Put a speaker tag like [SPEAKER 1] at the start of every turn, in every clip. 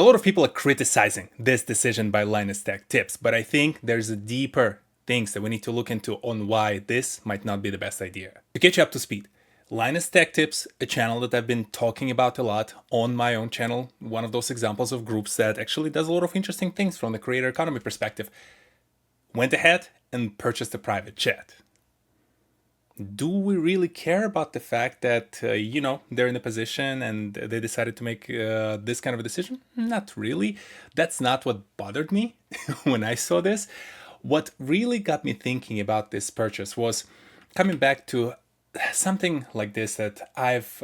[SPEAKER 1] A lot of people are criticizing this decision by Linus Tech Tips, but I think there's a deeper things that we need to look into on why this might not be the best idea. To get you up to speed, Linus Tech Tips, a channel that I've been talking about a lot on my own channel, one of those examples of groups that actually does a lot of interesting things from the creator economy perspective, went ahead and purchased a private jet. Do we really care about the fact that, they're in a position and they decided to make this kind of a decision? Not really. That's not what bothered me when I saw this. What really got me thinking about this purchase was coming back to something like this that I've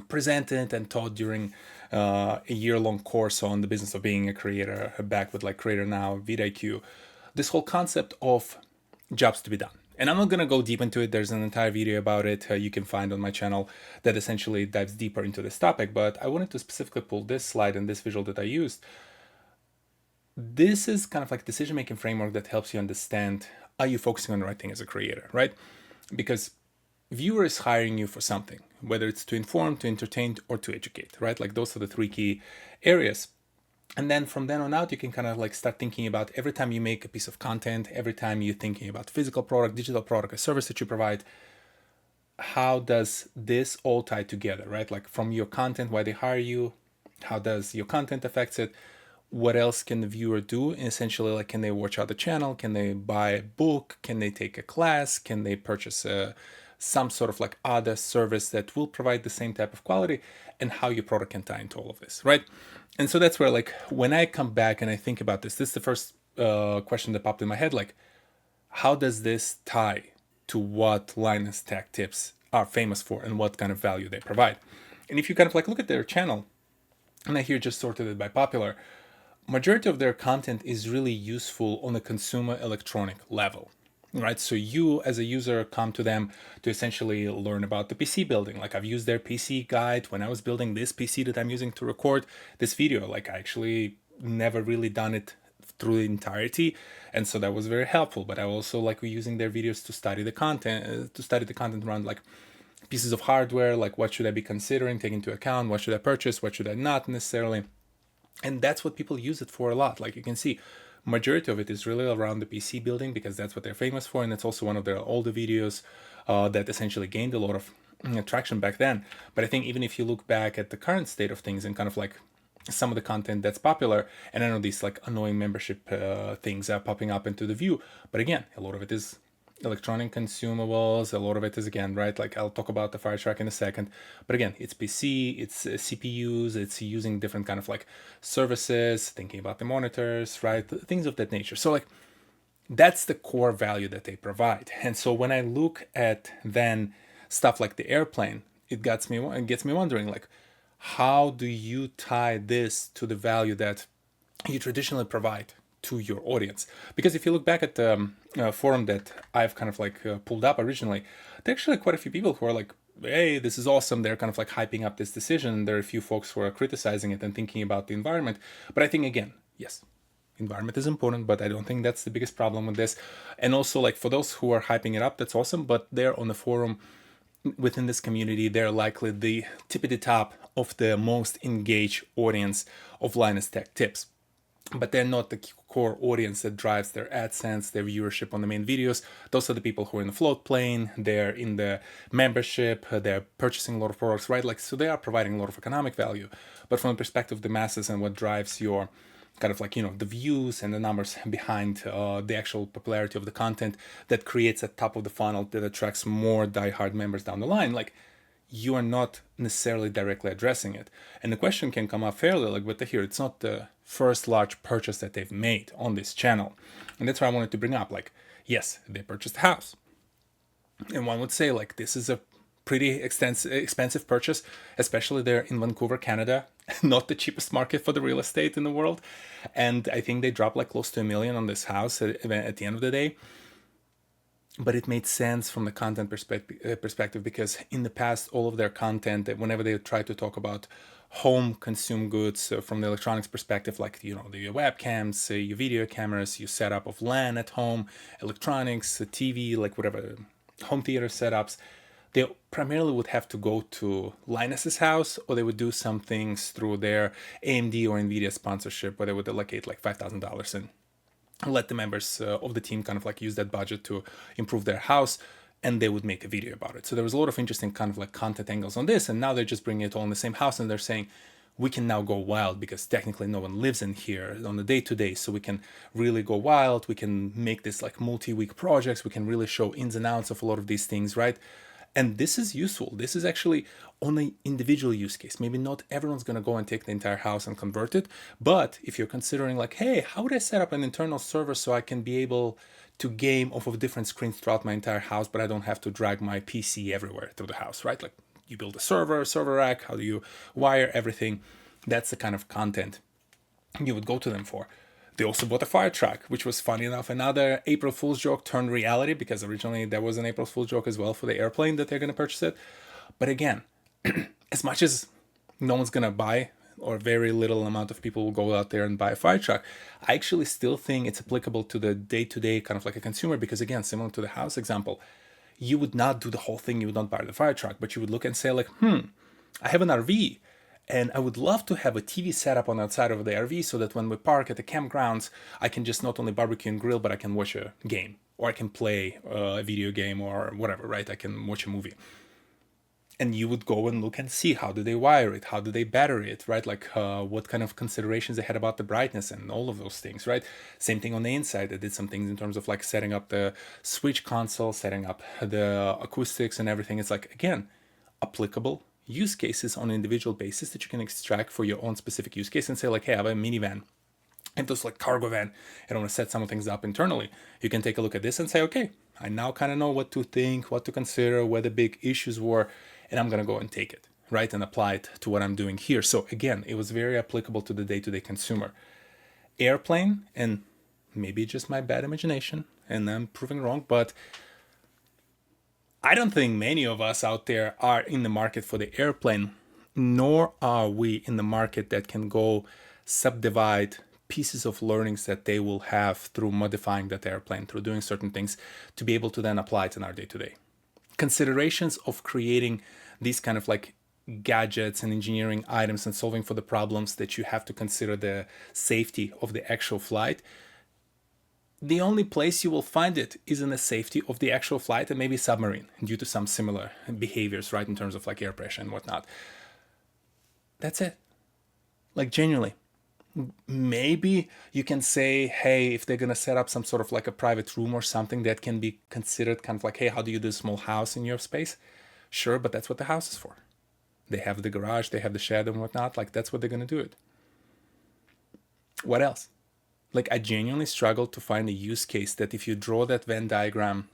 [SPEAKER 1] presented and taught during a year-long course on the business of being a creator, back with like Creator Now, vidIQ, this whole concept of jobs to be done. And I'm not going to go deep into it. There's an entire video about it you can find on my channel that essentially dives deeper into this topic. But I wanted to specifically pull this slide and this visual that I used. This is kind of like a decision-making framework that helps you understand, are you focusing on the right thing as a creator, right? Because viewer is hiring you for something, whether it's to inform, to entertain, or to educate, right? Like those are the three key areas. And then from then on out, you can kind of like start thinking about every time you make a piece of content, every time you're thinking about physical product, digital product, a service that you provide, how does this all tie together, right? Like from your content, why they hire you, how does your content affects it, what else can the viewer do? And essentially, like, can they watch other channel? Can they buy a book? Can they take a class? Can they purchase some sort of like other service that will provide the same type of quality? And how your product can tie into all of this, right? And so that's where, like, when I come back and I think about this is the first question that popped in my head, like, how does this tie to what Linus Tech Tips are famous for and what kind of value they provide? And if you kind of like look at their channel, and I here just sorted it by popular, majority of their content is really useful on a consumer electronic level, right? So you as a user come to them to essentially learn about the PC building. Like I've used their PC guide when I was building this PC that I'm using to record this video. Like I actually never really done it through the entirety, and so that was very helpful. But I also like using their videos to study the content around like pieces of hardware, like what should I be considering, take into account, what should I purchase, what should I not necessarily. And that's what people use it for a lot. Like you can see, majority of it is really around the PC building because that's what they're famous for. And it's also one of their older videos that essentially gained a lot of traction back then. But I think even if you look back at the current state of things and kind of like some of the content that's popular, and I know these like annoying membership things are popping up into the view, but again, a lot of it is electronic consumables. A lot of it is, again, right, like I'll talk about the fire truck in a second, but again, it's PC, it's CPUs, it's using different kind of like services, thinking about the monitors, right, things of that nature. So like that's the core value that they provide. And so when I look at then stuff like the airplane, it gets me wondering, like, how do you tie this to the value that you traditionally provide to your audience? Because if you look back at the forum that I've kind of like pulled up originally, there are actually quite a few people who are like, hey, this is awesome. They're kind of like hyping up this decision. There are a few folks who are criticizing it and thinking about the environment. But I think, again, yes, environment is important, but I don't think that's the biggest problem with this. And also, like, for those who are hyping it up, that's awesome, but they're on the forum within this community, they're likely the tippity top of the most engaged audience of Linus Tech Tips. But they're not the core audience that drives their AdSense, their viewership on the main videos. Those are the people who are in the float plane, they're in the membership, they're purchasing a lot of products, right? Like, so they are providing a lot of economic value. But from the perspective of the masses and what drives your kind of like, the views and the numbers behind the actual popularity of the content that creates a top of the funnel that attracts more diehard members down the line, like, you are not necessarily directly addressing it. And the question can come up fairly, like, but here, it's not the first large purchase that they've made on this channel. And that's why I wanted to bring up, like, yes, they purchased a house. And one would say, like, this is a pretty expensive purchase, especially there in Vancouver, Canada, not the cheapest market for the real estate in the world. And I think they dropped like close to $1 million on this house at the end of the day. But it made sense from the content perspective because in the past, all of their content, whenever they tried to talk about home consumed goods from the electronics perspective, like, your webcams, your video cameras, your setup of LAN at home, electronics, TV, like whatever, home theater setups, they primarily would have to go to Linus's house, or they would do some things through their AMD or NVIDIA sponsorship, where they would allocate like $5,000 and let the members of the team kind of like use that budget to improve their house, and they would make a video about it. So there was a lot of interesting kind of like content angles on this, and now they're just bringing it all in the same house, and they're saying we can now go wild because technically no one lives in here on the day-to-day, so we can really go wild. We can make this like multi-week projects. We can really show ins and outs of a lot of these things, right? And this is useful. This is actually on an individual use case. Maybe not everyone's going to go and take the entire house and convert it. But if you're considering like, hey, how would I set up an internal server so I can be able to game off of different screens throughout my entire house, but I don't have to drag my PC everywhere through the house, right? Like you build a server rack, how do you wire everything? That's the kind of content you would go to them for. They also bought a fire truck, which was funny enough, another April Fool's joke turned reality, because originally there was an April Fool's joke as well for the airplane that they're going to purchase it. But again, as much as no one's going to buy, or very little amount of people will go out there and buy a fire truck, I actually still think it's applicable to the day-to-day kind of like a consumer, because again, similar to the house example, you would not do the whole thing, you would not buy the fire truck, but you would look and say like, I have an RV, and I would love to have a TV set up on the outside of the RV so that when we park at the campgrounds, I can just not only barbecue and grill, but I can watch a game, or I can play a video game or whatever, right? I can watch a movie. And you would go and look and see how do they wire it, how do they battery it, right? Like what kind of considerations they had about the brightness and all of those things, right? Same thing on the inside. I did some things in terms of like setting up the Switch console, setting up the acoustics and everything. It's like, again, applicable use cases on an individual basis that you can extract for your own specific use case and say like, hey, I have a minivan and this like cargo van, and I want to set some of things up internally. You can take a look at this and say, okay, I now kind of know what to think, what to consider, where the big issues were, and I'm going to go and take it, right? And apply it to what I'm doing here. So again, it was very applicable to the day-to-day consumer. Airplane, and maybe just my bad imagination, and I'm proving wrong, but I don't think many of us out there are in the market for the airplane, nor are we in the market that can go subdivide pieces of learnings that they will have through modifying that airplane, through doing certain things, to be able to then apply it in our day-to-day. Considerations of creating these kind of like gadgets and engineering items and solving for the problems that you have to consider the safety of the actual flight. The only place you will find it is in the safety of the actual flight and maybe submarine, due to some similar behaviors, right, in terms of like air pressure and whatnot. That's it. Like genuinely. Maybe you can say, hey, if they're going to set up some sort of like a private room or something, that can be considered kind of like, hey, how do you do a small house in your space? Sure, but that's what the house is for. They have the garage, they have the shed and whatnot. Like that's what they're going to do it. What else? Like I genuinely struggle to find a use case that if you draw that Venn diagram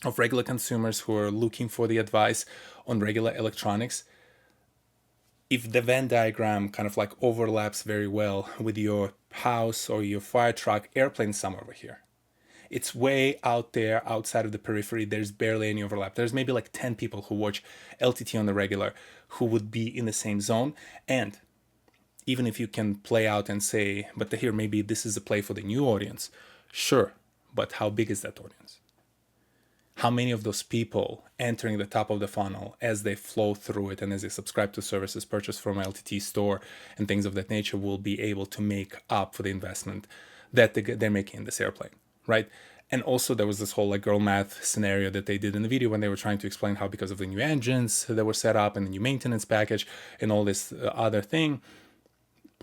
[SPEAKER 1] of regular consumers who are looking for the advice on regular electronics, if the Venn diagram kind of like overlaps very well with your house or your fire truck, airplane somewhere over here. It's way out there, outside of the periphery. There's barely any overlap. There's maybe like 10 people who watch LTT on the regular who would be in the same zone. And even if you can play out and say, but here, maybe this is a play for the new audience. Sure, but how big is that audience? How many of those people entering the top of the funnel as they flow through it and as they subscribe to services purchased from LTT store and things of that nature will be able to make up for the investment that they're making in this airplane, right? And also there was this whole like girl math scenario that they did in the video when they were trying to explain how because of the new engines that were set up and the new maintenance package and all this other thing,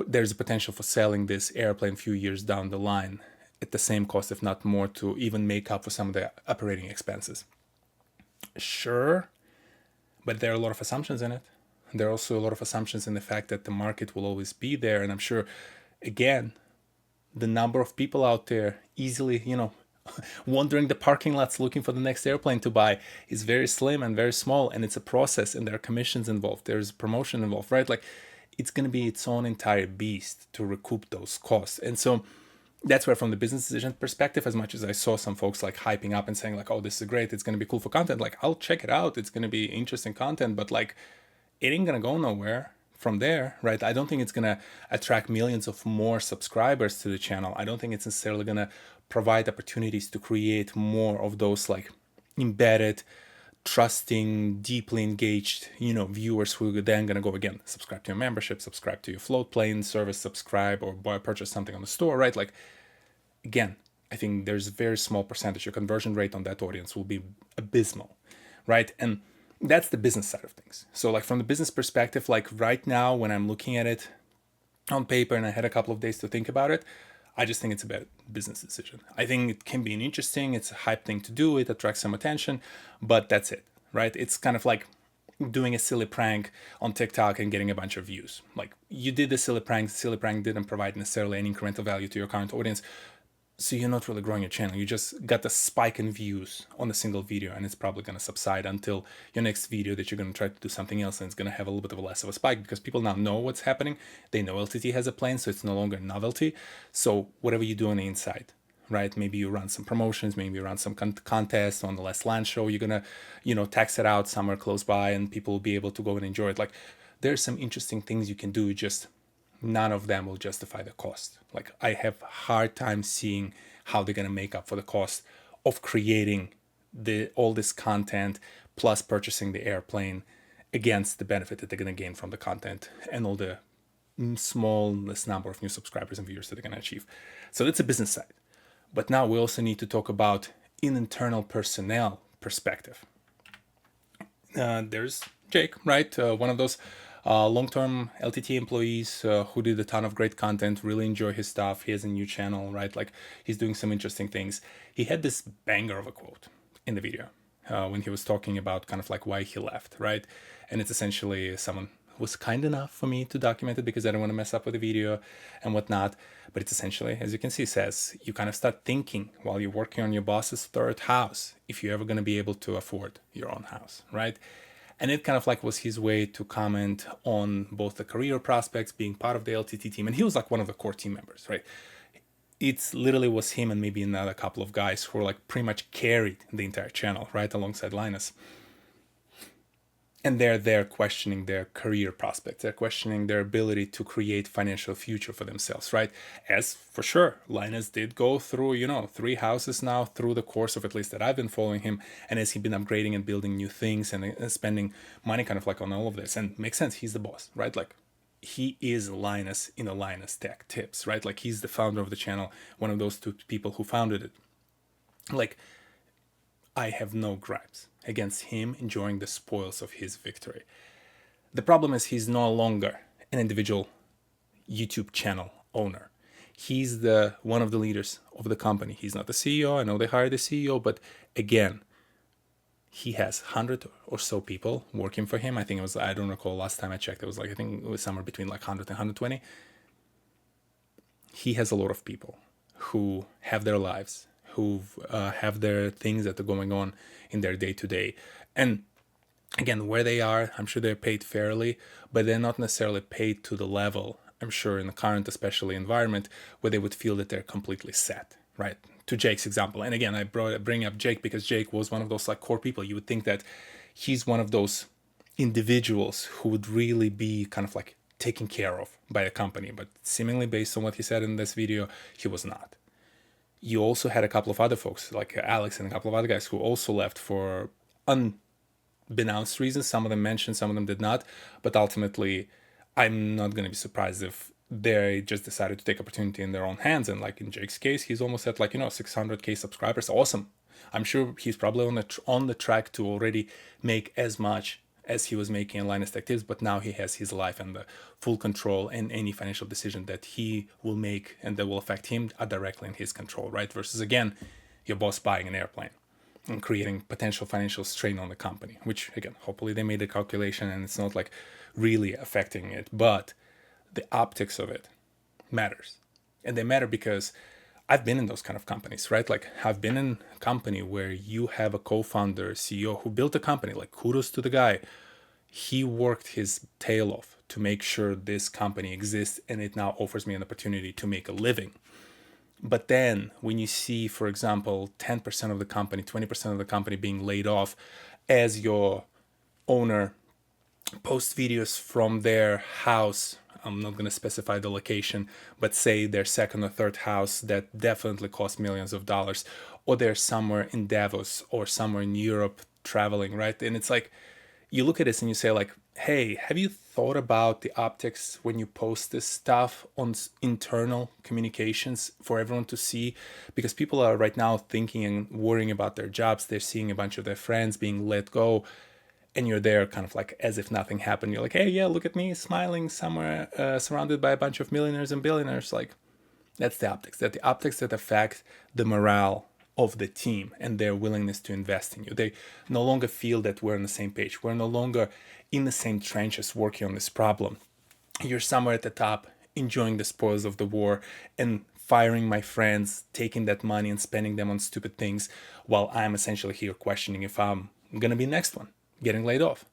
[SPEAKER 1] there's a potential for selling this airplane a few years down the line at the same cost, if not more, to even make up for some of the operating expenses. Sure, but there are a lot of assumptions in it. There are also a lot of assumptions in the fact that the market will always be there. And I'm sure, again, the number of people out there easily, wandering the parking lots looking for the next airplane to buy is very slim and very small. And it's a process and there are commissions involved. There's promotion involved, right? Like it's going to be its own entire beast to recoup those costs. And so that's where from the business decision perspective, as much as I saw some folks like hyping up and saying like, oh, this is great, it's going to be cool for content, like I'll check it out, it's going to be interesting content, but like it ain't going to go nowhere from there, right? I don't think it's going to attract millions of more subscribers to the channel. I don't think it's necessarily going to provide opportunities to create more of those like embedded trusting, deeply engaged, viewers who are then going to go again, subscribe to your membership, subscribe to your float plane service, subscribe or purchase something on the store, right? Like, again, I think there's a very small percentage. Your conversion rate on that audience will be abysmal, right? And that's the business side of things. So like from the business perspective, like right now when I'm looking at it on paper and I had a couple of days to think about it, I just think it's a bad business decision. I think it can be an interesting, it's a hype thing to do, it attracts some attention, but that's it, right? It's kind of like doing a silly prank on TikTok and getting a bunch of views. Like you did the silly prank didn't provide necessarily any incremental value to your current audience. So you're not really growing your channel. You just got the spike in views on a single video, and it's probably going to subside until your next video that you're going to try to do something else, and it's going to have a little bit of a less of a spike because people now know what's happening. They know LTT has a plan, so it's no longer a novelty. So whatever you do on the inside, right? Maybe you run some promotions, maybe you run some contests on the last land show. You're going to, tax it out somewhere close by, and people will be able to go and enjoy it. Like there's some interesting things you can do, just none of them will justify the cost. Like I have a hard time seeing how they're going to make up for the cost of creating all this content plus purchasing the airplane against the benefit that they're going to gain from the content and all the smallest number of new subscribers and viewers that they're going to achieve. So that's a business side. But now we also need to talk about an internal personnel perspective. There's Jake, right? One of those long-term LTT employees who did a ton of great content, really enjoy his stuff. He has a new channel, right? Like he's doing some interesting things. He had this banger of a quote in the video when he was talking about kind of like why he left, right? And it's essentially someone who was kind enough for me to document it because I don't want to mess up with the video and whatnot. But it's essentially, as you can see, says you kind of start thinking while you're working on your boss's third house, if you're ever going to be able to afford your own house, right? And it kind of like was his way to comment on both the career prospects, being part of the LTT team. And he was like one of the core team members, right? It's literally was him and maybe another couple of guys who were like pretty much carried the entire channel, right? Alongside Linus. And they're there questioning their career prospects. They're questioning their ability to create financial future for themselves, right? As for sure, Linus did go through, 3 houses now through the course of at least that I've been following him. And as he's been upgrading and building new things and spending money kind of like on all of this. And makes sense, he's the boss, right? Like he is Linus in the Linus Tech tips, right? Like he's the founder of the channel, one of those 2 people who founded it. Like I have no gripes against him enjoying the spoils of his victory. The problem is he's no longer an individual YouTube channel owner. He's one of the leaders of the company. He's not the CEO. I know they hired the CEO, but again, he has 100 or so people working for him. I think it was, I don't recall, last time I checked, it was like, I think it was somewhere between like 100 and 120. He has a lot of people who have their lives, who have their things that are going on in their day-to-day. And again, where they are, I'm sure they're paid fairly, but they're not necessarily paid to the level, I'm sure, in the current, especially environment, where they would feel that they're completely set, right? To Jake's example. And again, I bring up Jake because Jake was one of those like core people. You would think that he's one of those individuals who would really be kind of like taken care of by a company, but seemingly based on what he said in this video, he was not. You also had a couple of other folks like Alex and a couple of other guys who also left for unbeknownst reasons. Some of them mentioned, some of them did not. But ultimately, I'm not going to be surprised if they just decided to take opportunity in their own hands. And like in Jake's case, he's almost at 600K subscribers. Awesome. I'm sure he's probably on the track to already make as much as he was making in Linus Tech Tips, but now he has his life and the full control, and any financial decision that he will make and that will affect him are directly in his control, right? Versus again, your boss buying an airplane and creating potential financial strain on the company, which again, hopefully they made a calculation and it's not like really affecting it, but the optics of it matters. And they matter because I've been in those kind of companies, right? Like I've been in a company where you have a co-founder, CEO who built a company, like kudos to the guy. He worked his tail off to make sure this company exists and it now offers me an opportunity to make a living. But then when you see, for example, 10% of the company, 20% of the company being laid off as your owner posts videos from their house, I'm not going to specify the location, but say their second or third house that definitely cost millions of dollars, or they're somewhere in Davos or somewhere in Europe traveling, right? And it's like, you look at this and you say like, hey, have you thought about the optics when you post this stuff on internal communications for everyone to see? Because people are right now thinking and worrying about their jobs. They're seeing a bunch of their friends being let go, and you're there kind of like as if nothing happened. You're like, hey, yeah, look at me smiling somewhere, surrounded by a bunch of millionaires and billionaires. Like, that's the optics. That the optics that affect the morale of the team and their willingness to invest in you. They no longer feel that we're on the same page. We're no longer in the same trenches working on this problem. You're somewhere at the top, enjoying the spoils of the war and firing my friends, taking that money and spending them on stupid things, while I'm essentially here questioning if I'm gonna be next one, getting laid off.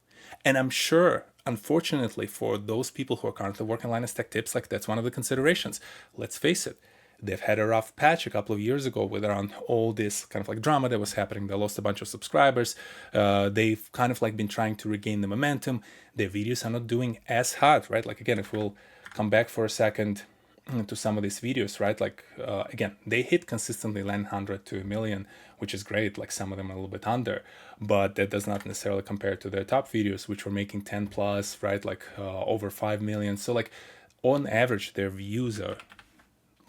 [SPEAKER 1] And I'm sure, unfortunately, for those people who are currently working Linus Tech Tips, like that's one of the considerations. Let's face it, they've had a rough patch a couple of years ago with around all this kind of like drama that was happening. They lost a bunch of subscribers. They've kind of like been trying to regain the momentum. Their videos are not doing as hot, right? Like again, if we'll come back for a second to some of these videos, right? Like again, they hit consistently 900 to a million, which is great. Like some of them are a little bit under, but that does not necessarily compare to their top videos, which were making 10 plus, right? Like over 5 million. So like on average, their views are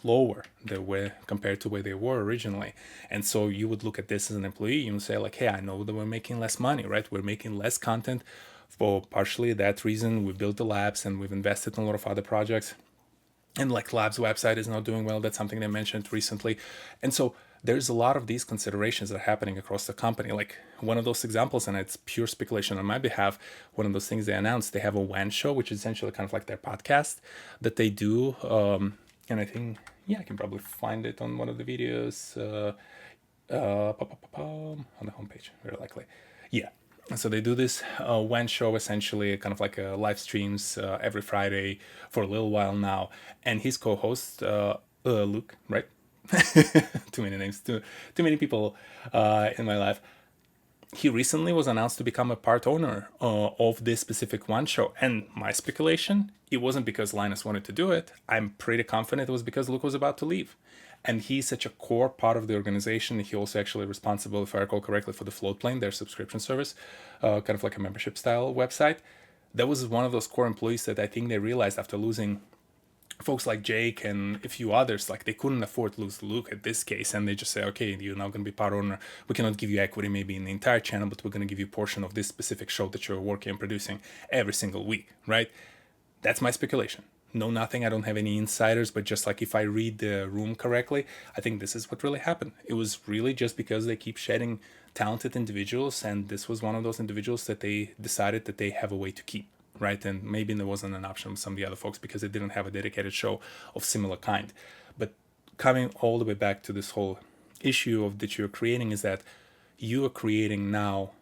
[SPEAKER 1] lower the way compared to where they were originally. And so you would look at this as an employee and say like, hey, I know that we're making less money, right? We're making less content for partially that reason. We built the labs and we've invested in a lot of other projects. And like labs website is not doing well. That's something they mentioned recently. And so there's a lot of these considerations that are happening across the company. Like one of those examples, and it's pure speculation on my behalf, one of those things they announced, they have a WAN show, which is essentially kind of like their podcast that they do. And I think, yeah, I can probably find it on one of the videos on the homepage, very likely. Yeah. And so they do this WAN show, essentially kind of like live streams every Friday for a little while now. And his co-host, Luke, right? Too many names, too many people in my life. He recently was announced to become a part owner of this specific WAN show. And my speculation, it wasn't because Linus wanted to do it. I'm pretty confident it was because Luke was about to leave. And he's such a core part of the organization. He also actually responsible, if I recall correctly, for the Floatplane, their subscription service, kind of like a membership style website. That was one of those core employees that I think they realized after losing folks like Jake and a few others, like they couldn't afford to lose Luke at this case. And they just say, okay, you're now going to be part owner. We cannot give you equity maybe in the entire channel, but we're going to give you a portion of this specific show that you're working and producing every single week, right? That's my speculation. No, nothing. I don't have any insiders, but just like if I read the room correctly, I think this is what really happened. It was really just because they keep shedding talented individuals, and this was one of those individuals that they decided that they have a way to keep, right? And maybe there wasn't an option with some of the other folks because they didn't have a dedicated show of similar kind. But coming all the way back to this whole issue of that you're creating is that you are creating now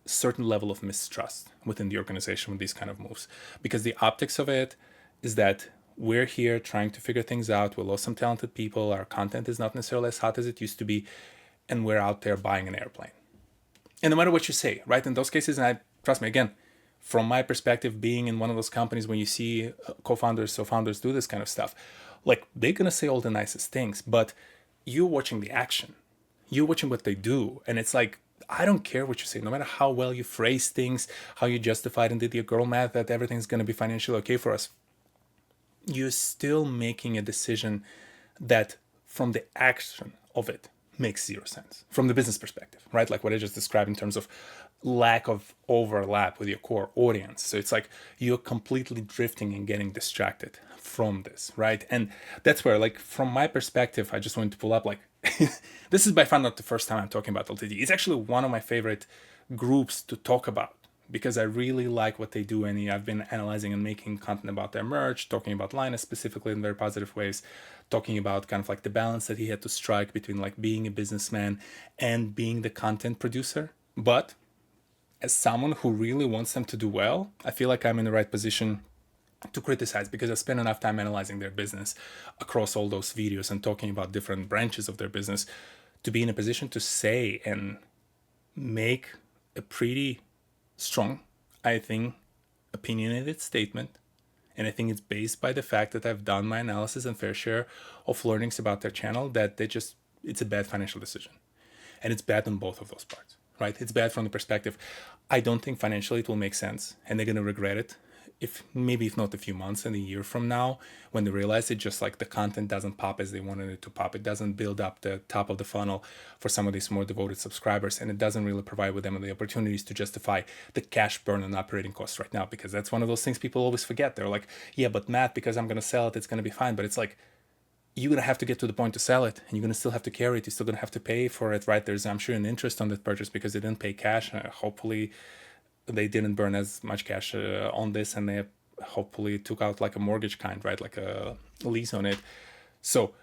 [SPEAKER 1] certain level of mistrust within the organization with these kind of moves, because the optics of it is that we're here trying to figure things out. We lost some talented people. Our content is not necessarily as hot as it used to be, and we're out there buying an airplane. And no matter what you say, right, in those cases, and I trust me, again, from my perspective, being in one of those companies, when you see co-founders or founders do this kind of stuff, like they're gonna say all the nicest things, but you're watching the action, you're watching what they do, and it's like, I don't care what you say, no matter how well you phrase things, how you justified and did your girl math that everything's gonna be financially okay for us. You're still making a decision that from the action of it makes zero sense from the business perspective, right? Like what I just described in terms of lack of overlap with your core audience. So it's like you're completely drifting and getting distracted from this, right? And that's where, like, from my perspective, I just wanted to pull up, like, this is by far not the first time I'm talking about LTD. It's actually one of my favorite groups to talk about, because I really like what they do, and I've been analyzing and making content about their merch, talking about Linus specifically in very positive ways, talking about kind of like the balance that he had to strike between like being a businessman and being the content producer. But as someone who really wants them to do well, I feel like I'm in the right position to criticize, because I spent enough time analyzing their business across all those videos and talking about different branches of their business to be in a position to say and make a pretty strong, I think, opinionated statement. And I think it's based by the fact that I've done my analysis and fair share of learnings about their channel, that it's a bad financial decision. And it's bad on both of those parts, right? It's bad from the perspective. I don't think financially it will make sense, and they're gonna regret it. If not a few months and a year from now, when they realize it, just like the content doesn't pop as they wanted it to pop, it doesn't build up the top of the funnel for some of these more devoted subscribers, and it doesn't really provide with them the opportunities to justify the cash burn and operating costs right now, because that's one of those things people always forget. They're like, yeah, but Matt, because I'm gonna sell it, it's gonna be fine. But it's like, you're gonna have to get to the point to sell it, and you're gonna still have to carry it. You're still gonna have to pay for it, right? There's, I'm sure, an interest on that purchase because they didn't pay cash. Hopefully, they didn't burn as much cash on this, and they hopefully took out like a mortgage kind, right? Like a lease on it. So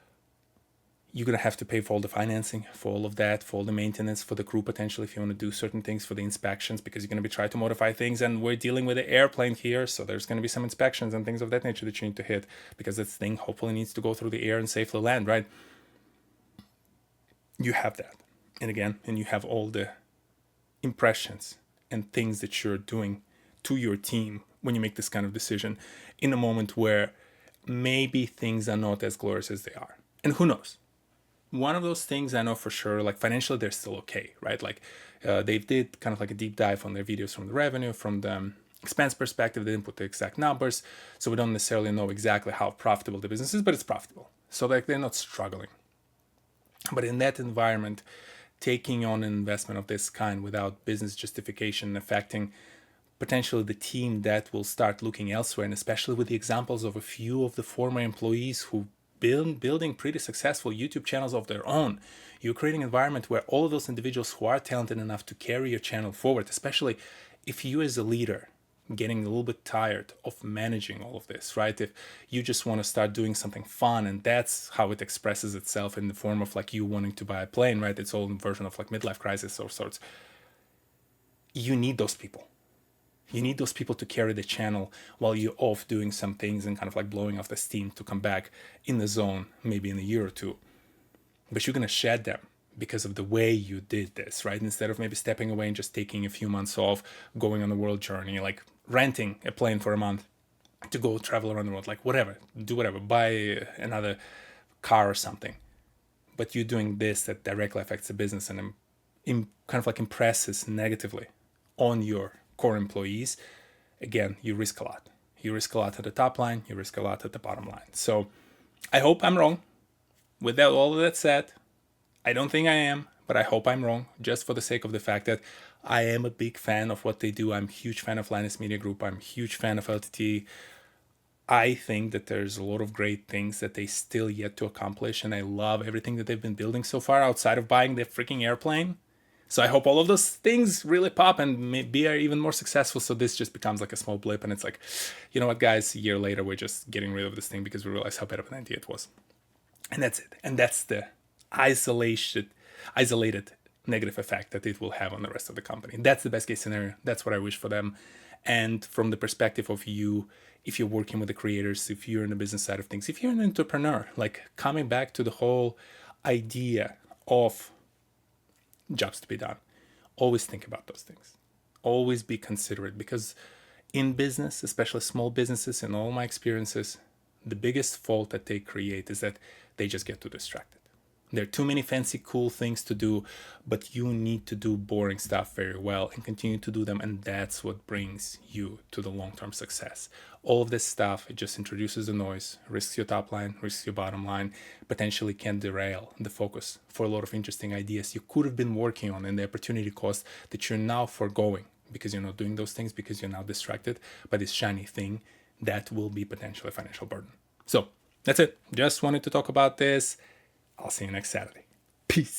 [SPEAKER 1] you're going to have to pay for all the financing, for all of that, for all the maintenance, for the crew potentially if you want to do certain things, for the inspections, because you're going to be trying to modify things. And we're dealing with the airplane here, so there's going to be some inspections and things of that nature that you need to hit, because this thing hopefully needs to go through the air and safely land, right? You have that. And again, and you have all the impressions and things that you're doing to your team when you make this kind of decision in a moment where maybe things are not as glorious as they are. And who knows? One of those things I know for sure, like financially, they're still okay, right? Like they did kind of like a deep dive on their videos from the revenue, from the expense perspective. They didn't put the exact numbers, so we don't necessarily know exactly how profitable the business is, but it's profitable. So like they're not struggling. But in that environment, taking on an investment of this kind without business justification affecting potentially the team, that will start looking elsewhere, and especially with the examples of a few of the former employees who building pretty successful YouTube channels of their own. You're creating an environment where all of those individuals who are talented enough to carry your channel forward, especially if you as a leader getting a little bit tired of managing all of this, right? If you just want to start doing something fun, and that's how it expresses itself in the form of like you wanting to buy a plane, right? It's all in version of like midlife crisis or sorts. You need those people. You need those people to carry the channel while you're off doing some things and kind of like blowing off the steam to come back in the zone, maybe in a year or two. But you're going to shed them because of the way you did this, right? Instead of maybe stepping away and just taking a few months off, going on a world journey, like renting a plane for a month to go travel around the world, like whatever, do whatever, buy another car or something. But you're doing this that directly affects the business and kind of like impresses negatively on your core employees. Again, you risk a lot. You risk a lot at the top line, you risk a lot at the bottom line. So I hope I'm wrong. With that, all of that said, I don't think I am, but I hope I'm wrong, just for the sake of the fact that I am a big fan of what they do. I'm a huge fan of Linus Media Group. I'm a huge fan of LTT. I think that there's a lot of great things that they still yet to accomplish, and I love everything that they've been building so far outside of buying the freaking airplane. So I hope all of those things really pop and maybe are even more successful. So this just becomes like a small blip, and it's like, you know what, guys, a year later, we're just getting rid of this thing because we realized how bad of an idea it was. And that's it. And that's the isolated negative effect that it will have on the rest of the company. That's the best case scenario. That's what I wish for them. And from the perspective of you, if you're working with the creators, if you're in the business side of things, if you're an entrepreneur, like coming back to the whole idea of jobs to be done, always think about those things. Always be considerate, because in business, especially small businesses, in all my experiences, the biggest fault that they create is that they just get too distracted. There are too many fancy, cool things to do, but you need to do boring stuff very well and continue to do them, and that's what brings you to the long-term success. All of this stuff, it just introduces the noise, risks your top line, risks your bottom line, potentially can derail the focus for a lot of interesting ideas you could have been working on, and the opportunity cost that you're now foregoing because you're not doing those things, because you're now distracted by this shiny thing that will be potentially a financial burden. So that's it. Just wanted to talk about this. I'll see you next Saturday. Peace.